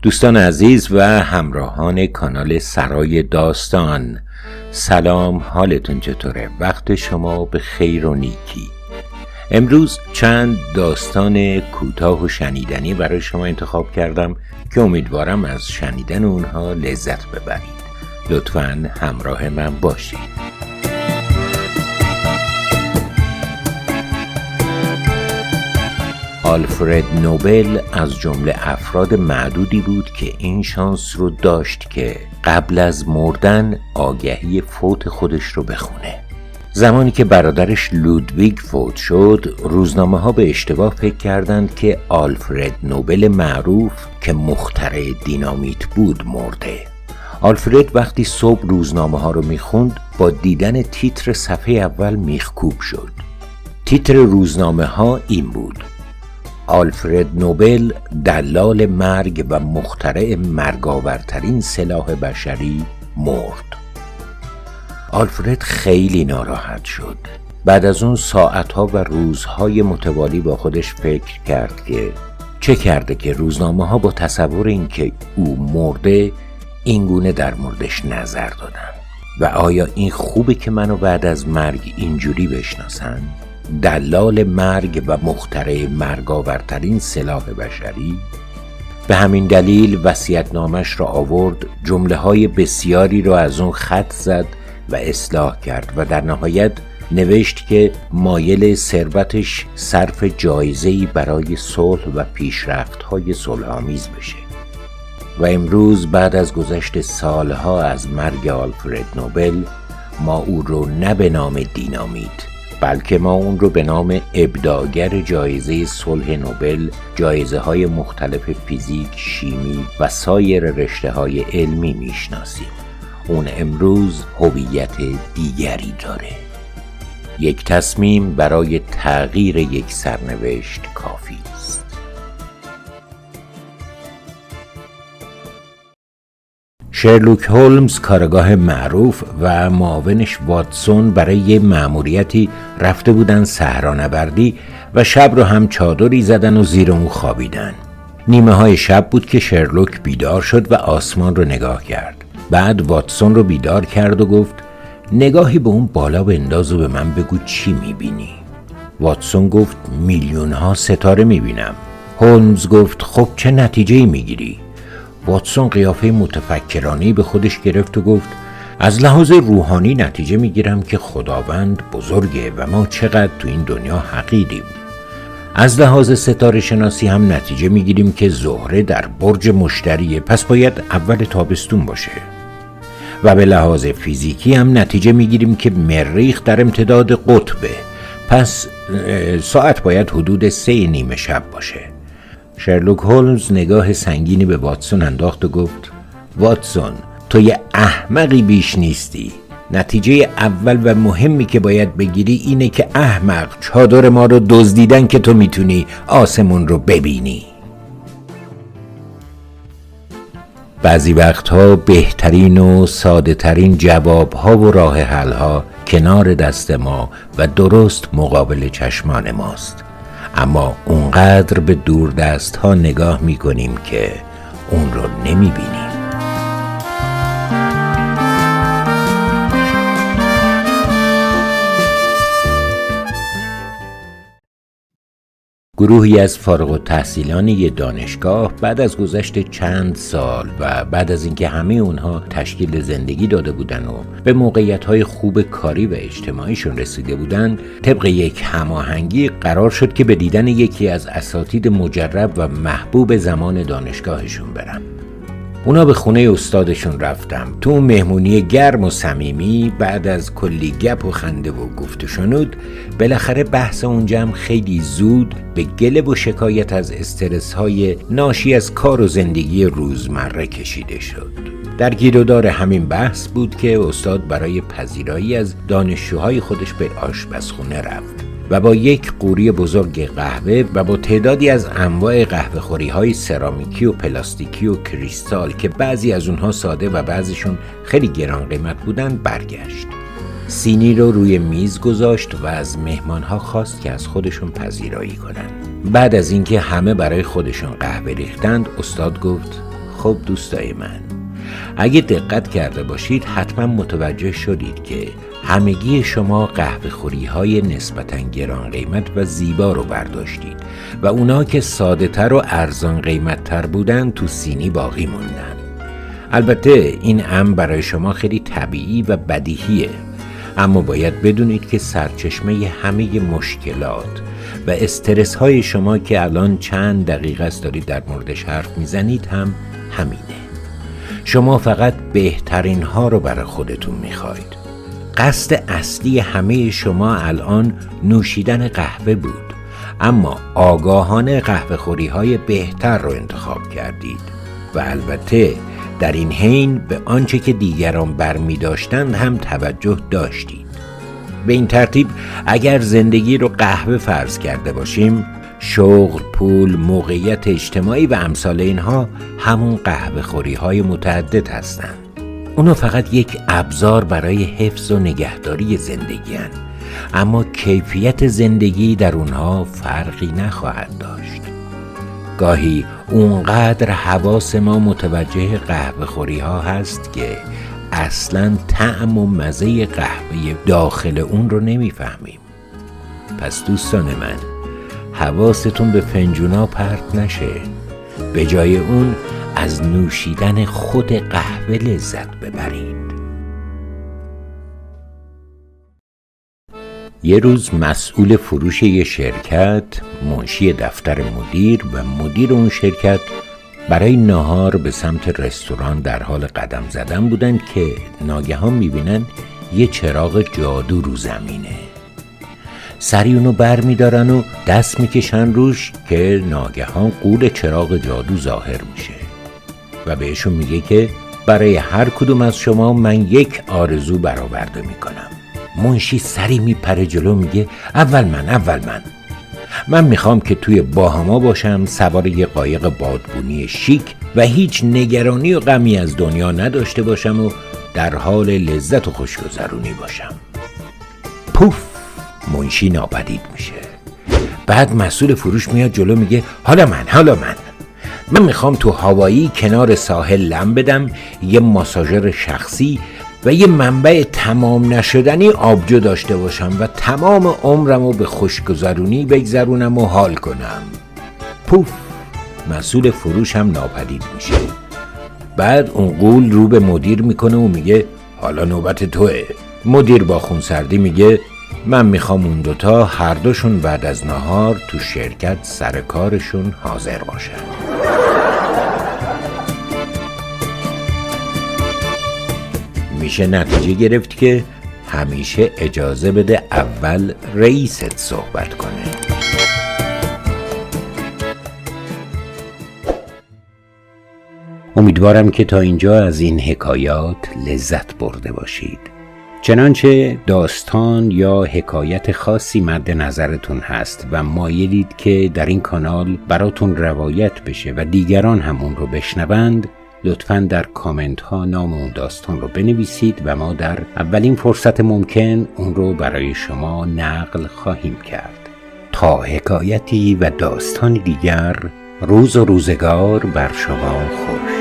دوستان عزیز و همراهان کانال سرای داستان، سلام، حالتون چطوره؟ وقت شما به خیر و نیکی. امروز چند داستان کوتاه و شنیدنی برای شما انتخاب کردم که امیدوارم از شنیدن اونها لذت ببرید. لطفاً همراه من باشید. آلفرد نوبل از جمله افراد معدودی بود که این شانس رو داشت که قبل از مردن آگهی فوت خودش رو بخونه. زمانی که برادرش لودویگ فوت شد، روزنامه ها به اشتباه فکر کردند که آلفرد نوبل معروف که مخترع دینامیت بود مرده. آلفرد وقتی صبح روزنامه ها رو میخوند، با دیدن تیتر صفحه اول میخکوب شد. تیتر روزنامه ها این بود: آلفرد نوبل، دلال مرگ و مخترع مرگاورترین سلاح بشری، مرد. آلفرد خیلی ناراحت شد. بعد از اون ساعتها و روزهای متوالی با خودش فکر کرد که چه کرده که روزنامه ها با تصور این که او مرده اینگونه در موردش نظر دادن و آیا این خوبه که منو بعد از مرگ اینجوری بشناسن؟ دلال مرگ و مخترع مرگاورترین سلاح بشری. به همین دلیل وصیت‌نامش را آورد، جمله‌های بسیاری را از اون خط زد و اصلاح کرد و در نهایت نوشت که مایل ثروتش صرف جایزه‌ای برای صلح و پیشرفت‌های صلح‌آمیز بشه. و امروز بعد از گذشت سالها از مرگ آلفرد نوبل، ما او رو نه به نام دینامیت، بلکه ما اون رو به نام ابداعگر جایزه صلح نوبل، جایزه های مختلف فیزیک، شیمی و سایر رشته های علمی میشناسیم. اون امروز هویت دیگری داره. یک تصمیم برای تغییر یک سرنوشت کافی است. شرلوک هولمز، کارگاه معروف، و معاونش واتسون برای یه مأموریتی رفته بودن صحرانوردی و شب رو هم چادری زدن و زیر اون خوابیدن. نیمه های شب بود که شرلوک بیدار شد و آسمان رو نگاه کرد. بعد واتسون رو بیدار کرد و گفت: نگاهی به اون بالا بنداز و به من بگو چی میبینی؟ واتسون گفت: میلیون ها ستاره میبینم. هولمز گفت: خب چه نتیجه‌ای میگیری؟ واتسون قیافه متفکرانه‌ای به خودش گرفت و گفت: از لحاظ روحانی نتیجه میگیرم که خداوند بزرگه و ما چقدر تو این دنیا حقیریم. از لحاظ ستاره شناسی هم نتیجه میگیریم که زهره در برج مشتریه، پس باید اول تابستون باشه. و به لحاظ فیزیکی هم نتیجه میگیریم که مریخ در امتداد قطبه، پس ساعت باید حدود 3:30 شب باشه. شرلوک هولمز نگاه سنگینی به واتسون انداخت و گفت: واتسون، تو یه احمقی بیش نیستی. نتیجه اول و مهمی که باید بگیری اینه که احمق، چادر ما رو دزدیدن که تو میتونی آسمون رو ببینی. بعضی وقتها بهترین و ساده ترین جواب ها و راه حل ها کنار دست ما و درست مقابل چشمان ماست، اما اونقدر به دور دست ها نگاه میکنیم که اون رو نمیبینیم. گروهی از فارغ التحصیلان یک دانشگاه بعد از گذشت چند سال و بعد از اینکه همه اونها تشکیل زندگی داده بودن و به موقعیت‌های خوب کاری و اجتماعیشون رسیده بودن، طبق یک هماهنگی قرار شد که به دیدن یکی از اساتید مجرب و محبوب زمان دانشگاهشون برن. اونا به خونه استادشون رفتم. تو اون مهمونی گرم و صمیمی، بعد از کلی گپ و خنده و گفت و شنود، بالاخره بحث اونجا هم خیلی زود به گله و شکایت از استرس‌های ناشی از کار و زندگی روزمره کشیده شد. در گیرودار همین بحث بود که استاد برای پذیرایی از دانشجوهای خودش به آشپزخونه رفت و با یک قوری بزرگ قهوه و با تعدادی از انواع قهوه خوری های سرامیکی و پلاستیکی و کریستال که بعضی از اونها ساده و بعضیشون خیلی گران قیمت بودن برگشت. سینی رو روی میز گذاشت و از مهمانها خواست که از خودشون پذیرایی کنن. بعد از اینکه همه برای خودشون قهوه ریختند، استاد گفت: خب دوستای من، اگه دقت کرده باشید حتما متوجه شدید که همگی شما قهوه خوری های نسبتاً گران قیمت و زیبا رو برداشتید و اونا که ساده تر و ارزان قیمت تر بودن تو سینی باقی موندن. البته این امر برای شما خیلی طبیعی و بدیهیه، اما باید بدونید که سرچشمه همه مشکلات و استرس های شما که الان چند دقیقه است دارید در موردش حرف میزنید هم همینه. شما فقط بهترین ها رو برای خودتون میخواید. قصد اصلی همه شما الان نوشیدن قهوه بود، اما آگاهانه قهوه خوری های بهتر رو انتخاب کردید و البته در این حین به آنچه که دیگران برمی داشتند هم توجه داشتید. به این ترتیب اگر زندگی رو قهوه فرض کرده باشیم، شغل، پول، موقعیت اجتماعی و امثال اینها همون قهوه خوری های متعدد هستند. اونا فقط یک ابزار برای حفظ و نگهداری زندگی هستند، اما کیفیت زندگی در اونها فرقی نخواهد داشت. گاهی اونقدر حواس ما متوجه قهوه خوری ها هست که اصلاً طعم و مزه قهوه داخل اون رو نمیفهمیم. پس دوستان من، حواستون به فنجونا پرت نشه، به جای اون از نوشیدن خود قهوه لذت ببرید. یه روز مسئول فروش یه شرکت، منشی دفتر مدیر و مدیر اون شرکت برای ناهار به سمت رستوران در حال قدم زدن بودن که ناگهان میبینن یه چراغ جادو رو زمینه. سری اونو بر میدارن و دست میکشن روش که ناگهان غول چراغ جادو ظاهر میشه و بهشون میگه که برای هر کدوم از شما من یک آرزو برآورده میکنم. منشی سری میپره جلو، میگه اول من میخوام که توی باهاما باشم، سوار یه قایق بادبونی شیک و هیچ نگرانی و غمی از دنیا نداشته باشم و در حال لذت و خوشگذرونی باشم. پوف، منشی ناپدید میشه. بعد مسئول فروش میاد جلو، میگه حالا من میخوام تو هوایی کنار ساحل لم بدم، یه ماساژور شخصی و یه منبع تمام نشدنی آبجو داشته باشم و تمام عمرمو به خوشگذرونی بگذرونم و حال کنم. پوف، مسئول فروش هم ناپدید میشه. بعد اون غول رو به مدیر میکنه و میگه حالا نوبت توه. مدیر با خونسردی میگه من میخوام اون دوتا هر دوشون بعد از نهار تو شرکت سر کارشون حاضر باشن. میشه نتیجه گرفت که همیشه اجازه بده اول رئیست صحبت کنه. امیدوارم که تا اینجا از این حکایات لذت برده باشید. چنانچه داستان یا حکایت خاصی مد نظرتون هست و مایلید که در این کانال براتون روایت بشه و دیگران هم اون رو بشنوند، لطفاً در کامنت ها نام اون داستان رو بنویسید و ما در اولین فرصت ممکن اون رو برای شما نقل خواهیم کرد. تا حکایتی و داستانی دیگر، روز و روزگار بر شما خوش.